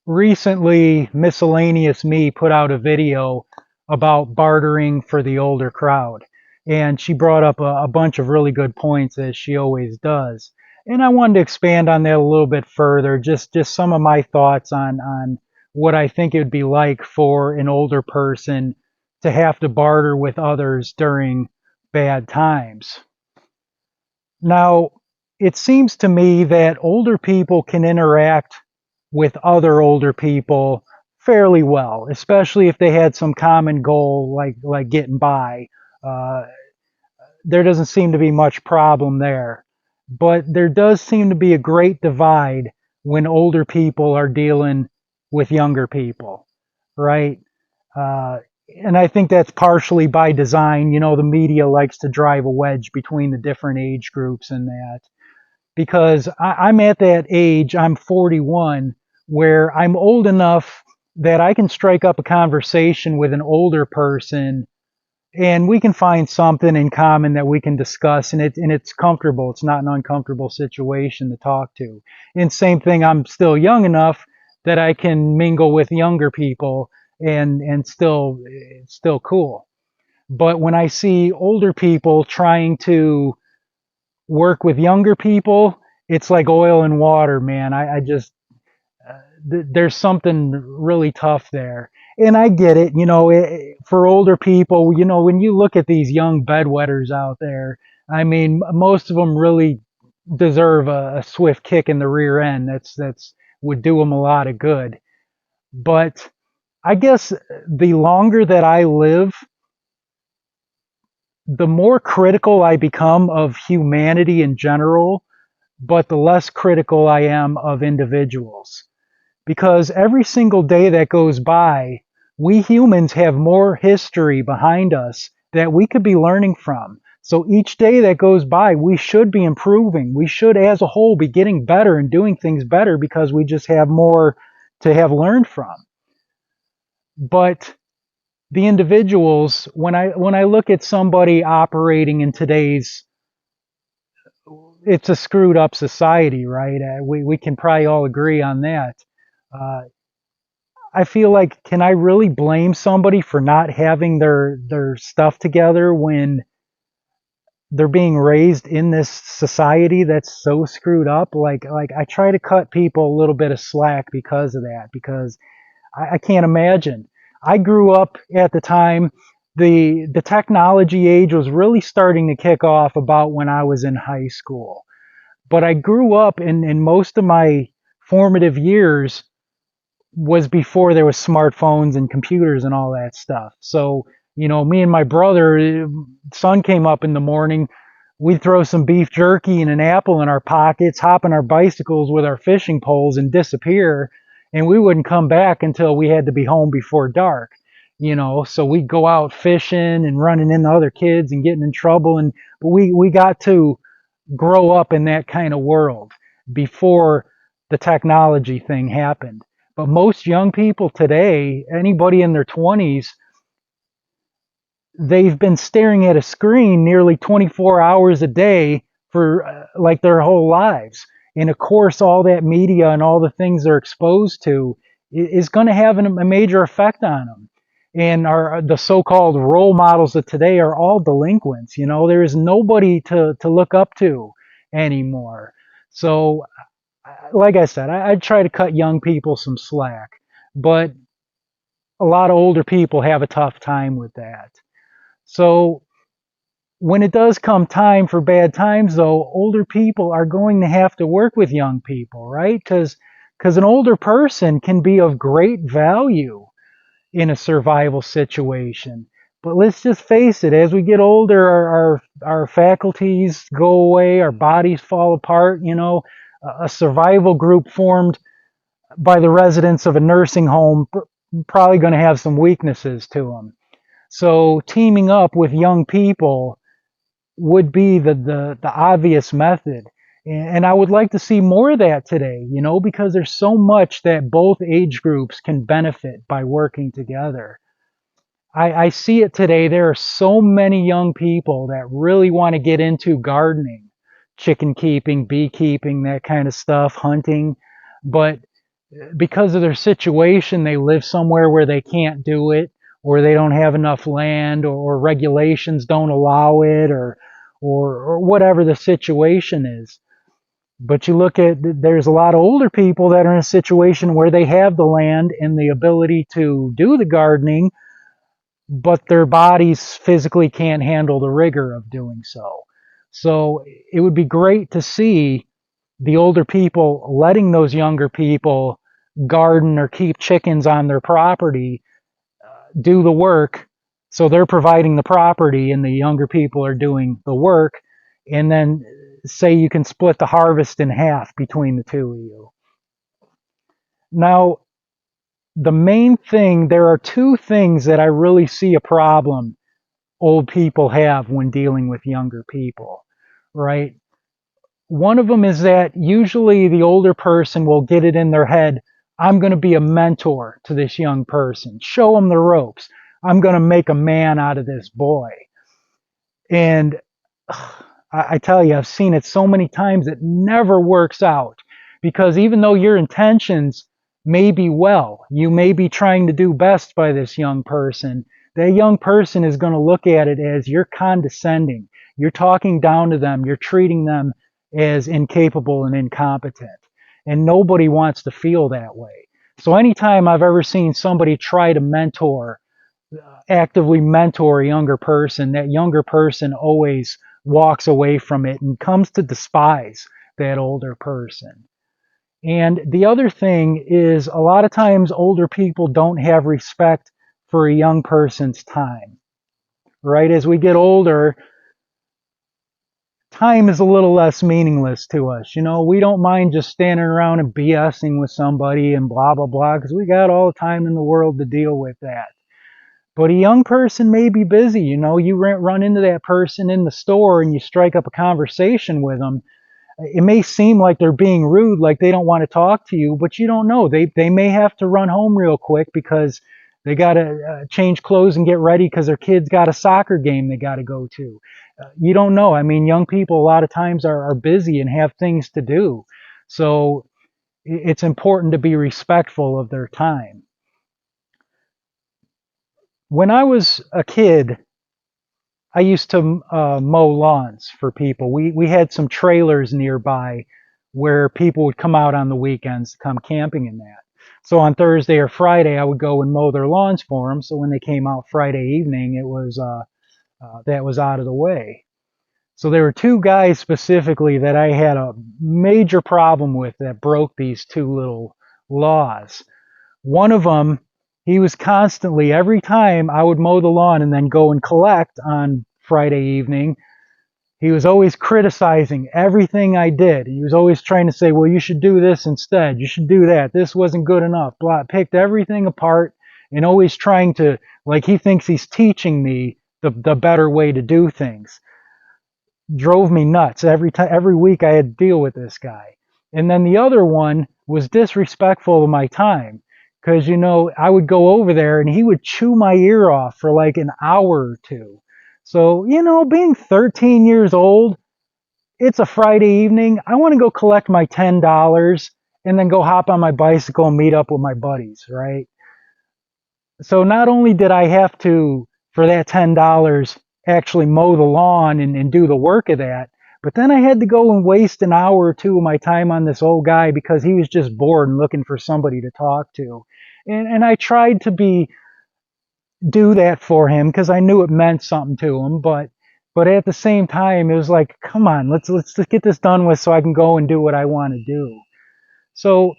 Recently, Miscellaneous Me put out a video about bartering for the older crowd. And she brought up a bunch of really good points, as she always does. And I wanted to expand on that a little bit further, just some of my thoughts on what I think it would be like for an older person to have to barter with others during bad times. Now, it seems to me that older people can interact with other older people fairly well, especially if they had some common goal like getting by. Uh, there doesn't seem to be much problem there, but there does seem to be a great divide when older people are dealing with younger people, right? Uh, and I think that's partially by design. You know, the media likes to drive a wedge between the different age groups and that because I'm at that age, I'm 41, where I'm old enough that I can strike up a conversation with an older person and we can find something in common that we can discuss, and it's comfortable. It's not an uncomfortable situation to talk to. And same thing, I'm still young enough that I can mingle with younger people and still it's still cool. But when I see older people trying to work with younger people, it's like oil and water, man. I just there's something really tough there. And I get it, you know, for older people, you know, when you look at these young bedwetters out there, I mean, most of them really deserve a swift kick in the rear end. That's would do them a lot of good. But I guess the longer that I live, the more critical I become of humanity in general, but the less critical I am of individuals. Because every single day that goes by, we humans have more history behind us that we could be learning from. So each day that goes by, we should be improving. We should, as a whole, be getting better and doing things better because we just have more to have learned from. But the individuals, when I look at somebody operating in today's, it's a screwed up society, right? We can probably all agree on that. Uh, I feel like, can I really blame somebody for not having their stuff together when they're being raised in this society that's so screwed up? Like I try to cut people a little bit of slack because of that, because I can't imagine. I grew up at the time the technology age was really starting to kick off about when I was in high school. But I grew up in most of my formative years was before there was smartphones and computers and all that stuff. So, you know, me and my brother, sun came up in the morning, we'd throw some beef jerky and an apple in our pockets, hop on our bicycles with our fishing poles and disappear. And we wouldn't come back until we had to be home before dark, you know. So we'd go out fishing and running into other kids and getting in trouble. And but we got to grow up in that kind of world before the technology thing happened. But most young people today, anybody in their 20s, they've been staring at a screen nearly 24 hours a day for like their whole lives. And of course, all that media and all the things they're exposed to is going to have a major effect on them. And the so-called role models of today are all delinquents. You know, there is nobody to look up to anymore. So, like I said, I try to cut young people some slack, but a lot of older people have a tough time with that. So when it does come time for bad times, though, older people are going to have to work with young people, right? Because an older person can be of great value in a survival situation. But let's just face it, as we get older, our faculties go away, our bodies fall apart. You know, a survival group formed by the residents of a nursing home probably going to have some weaknesses to them. So teaming up with young people would be the obvious method. And I would like to see more of that today, you know, because there's so much that both age groups can benefit by working together. I see it today. There are so many young people that really want to get into gardening, chicken keeping, beekeeping, that kind of stuff, hunting. But because of their situation, they live somewhere where they can't do it, or they don't have enough land, or regulations don't allow it, or whatever the situation is. But you look at, there's a lot of older people that are in a situation where they have the land and the ability to do the gardening, but their bodies physically can't handle the rigor of doing so. So it would be great to see the older people letting those younger people garden or keep chickens on their property, do the work. So they're providing the property and the younger people are doing the work. And then say you can split the harvest in half between the two of you. Now, the main thing, there are two things that I really see a problem old people have when dealing with younger people, right? One of them is that usually the older person will get it in their head, I'm going to be a mentor to this young person, show them the ropes. I'm going to make a man out of this boy. And I tell you, I've seen it so many times, it never works out, because even though your intentions may be well, you may be trying to do best by this young person, that young person is going to look at it as you're condescending. You're talking down to them. You're treating them as incapable and incompetent. And nobody wants to feel that way. So anytime I've ever seen somebody try to actively mentor a younger person, that younger person always walks away from it and comes to despise that older person. And the other thing is, a lot of times older people don't have respect for a young person's time, right? As we get older, time is a little less meaningless to us. You know, we don't mind just standing around and BSing with somebody and blah, blah, blah, because we got all the time in the world to deal with that. But a young person may be busy. You know, you run into that person in the store and you strike up a conversation with them. It may seem like they're being rude, like they don't want to talk to you, but you don't know. They may have to run home real quick because they got to change clothes and get ready because their kid's got a soccer game they got to go to. You don't know. I mean, young people a lot of times are busy and have things to do. So it's important to be respectful of their time. When I was a kid, I used to mow lawns for people. We had some trailers nearby where people would come out on the weekends to come camping in that. So on Thursday or Friday, I would go and mow their lawns for them. So when they came out Friday evening, it was that was out of the way. So there were two guys specifically that I had a major problem with that broke these two little laws. One of them, he was constantly, every time I would mow the lawn and then go and collect on Friday evening, he was always criticizing everything I did. He was always trying to say, well, you should do this instead. You should do that. This wasn't good enough. Blah, picked everything apart and always trying to, like, he thinks he's teaching me the better way to do things. Drove me nuts. Every week I had to deal with this guy. And then the other one was disrespectful of my time, because, you know, I would go over there and he would chew my ear off for like an hour or two. So, you know, being 13 years old, it's a Friday evening. I want to go collect my $10 and then go hop on my bicycle and meet up with my buddies, right? So not only did I have to, for that $10, actually mow the lawn and do the work of that, but then I had to go and waste an hour or two of my time on this old guy because he was just bored and looking for somebody to talk to. And I tried to do that for him because I knew it meant something to him, but at the same time, it was like, come on, let's get this done with so I can go and do what I want to do. So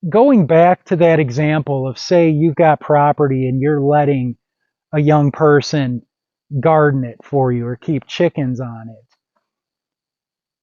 going back to that example of, say you've got property and you're letting a young person garden it for you or keep chickens on it.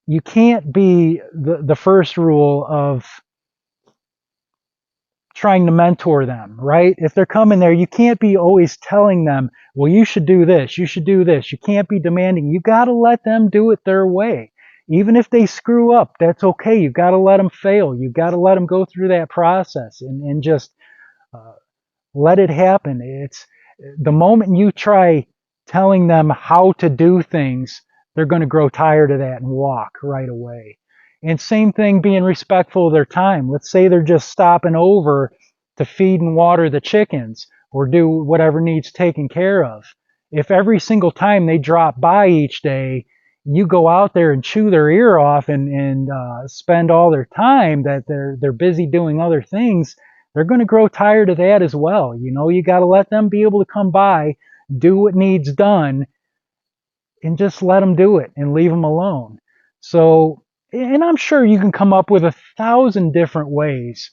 You can't be the first rule of trying to mentor them, right? If they're coming there, you can't be always telling them, well, you should do this, you should do this. You can't be demanding. You got to let them do it their way. Even if they screw up, that's okay. You've got to let them fail. You've got to let them go through that process and just let it happen. It's the moment you try telling them how to do things, they're going to grow tired of that and walk right away. And same thing, being respectful of their time. Let's say they're just stopping over to feed and water the chickens or do whatever needs taken care of. If every single time they drop by each day, you go out there and chew their ear off and spend all their time that they're busy doing other things, they're going to grow tired of that as well. You know, you got to let them be able to come by, do what needs done, and just let them do it and leave them alone. So, and I'm sure you can come up with 1,000 different ways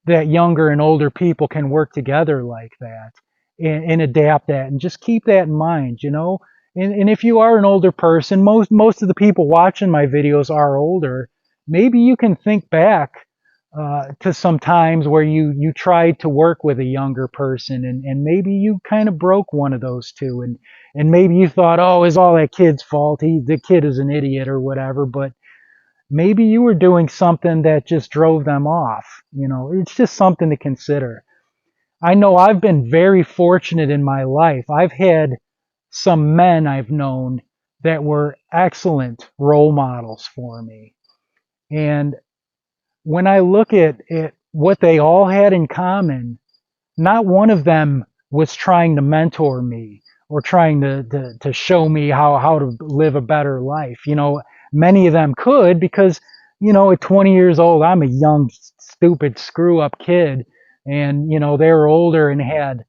that younger and older people can work together like that and adapt that, and just keep that in mind, you know. And if you are an older person, most of the people watching my videos are older. Maybe you can think back to some times where you tried to work with a younger person, and maybe you kind of broke one of those two, and maybe you thought, oh, it's all that kid's fault. The kid is an idiot or whatever. But maybe you were doing something that just drove them off. You know, it's just something to consider. I know I've been very fortunate in my life. I've had some men I've known that were excellent role models for me. And when I look at what they all had in common, not one of them was trying to mentor me or trying to show me how to live a better life. You know, many of them could, because, you know, at 20 years old, I'm a young, stupid, screw up kid. And, you know, they were older and had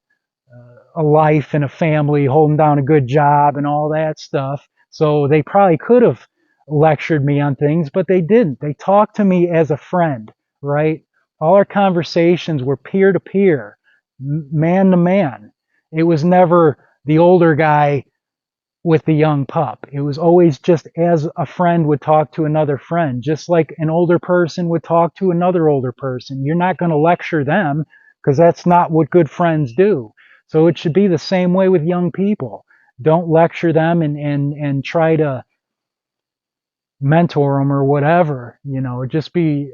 a life and a family, holding down a good job and all that stuff. So they probably could have lectured me on things, but they didn't. They talked to me as a friend, right? All our conversations were peer to peer, man to man. It was never the older guy with the young pup. It was always just as a friend would talk to another friend, just like an older person would talk to another older person. You're not going to lecture them, because that's not what good friends do. So it should be the same way with young people. Don't lecture them and try to mentor them or whatever. You know, just be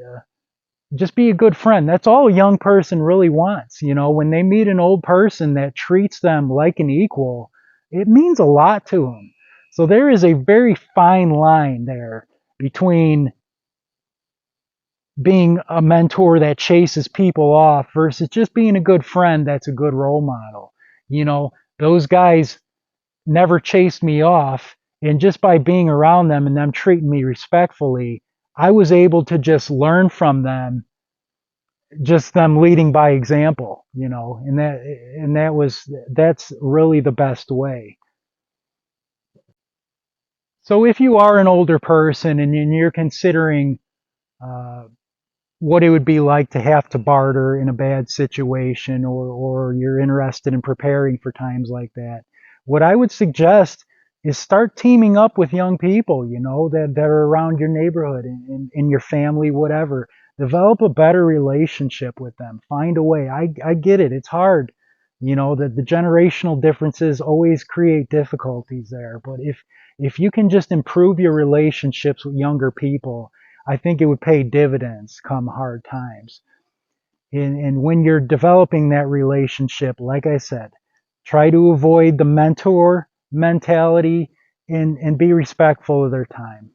a good friend. That's all a young person really wants. You know, when they meet an old person that treats them like an equal, it means a lot to them. So there is a very fine line there between being a mentor that chases people off versus just being a good friend that's a good role model. You know, those guys never chased me off, and just by being around them and them treating me respectfully, I was able to just learn from them, just them leading by example, you know. That's really the best way. So if you are an older person and you're considering uh, what it would be like to have to barter in a bad situation, or you're interested in preparing for times like that, what I would suggest is start teaming up with young people, you know, that are around your neighborhood and in your family, whatever. Develop a better relationship with them. Find a way. I get it. It's hard. You know, that the generational differences always create difficulties there. But if you can just improve your relationships with younger people, I think it would pay dividends come hard times. And when you're developing that relationship, like I said, try to avoid the mentor mentality and be respectful of their time.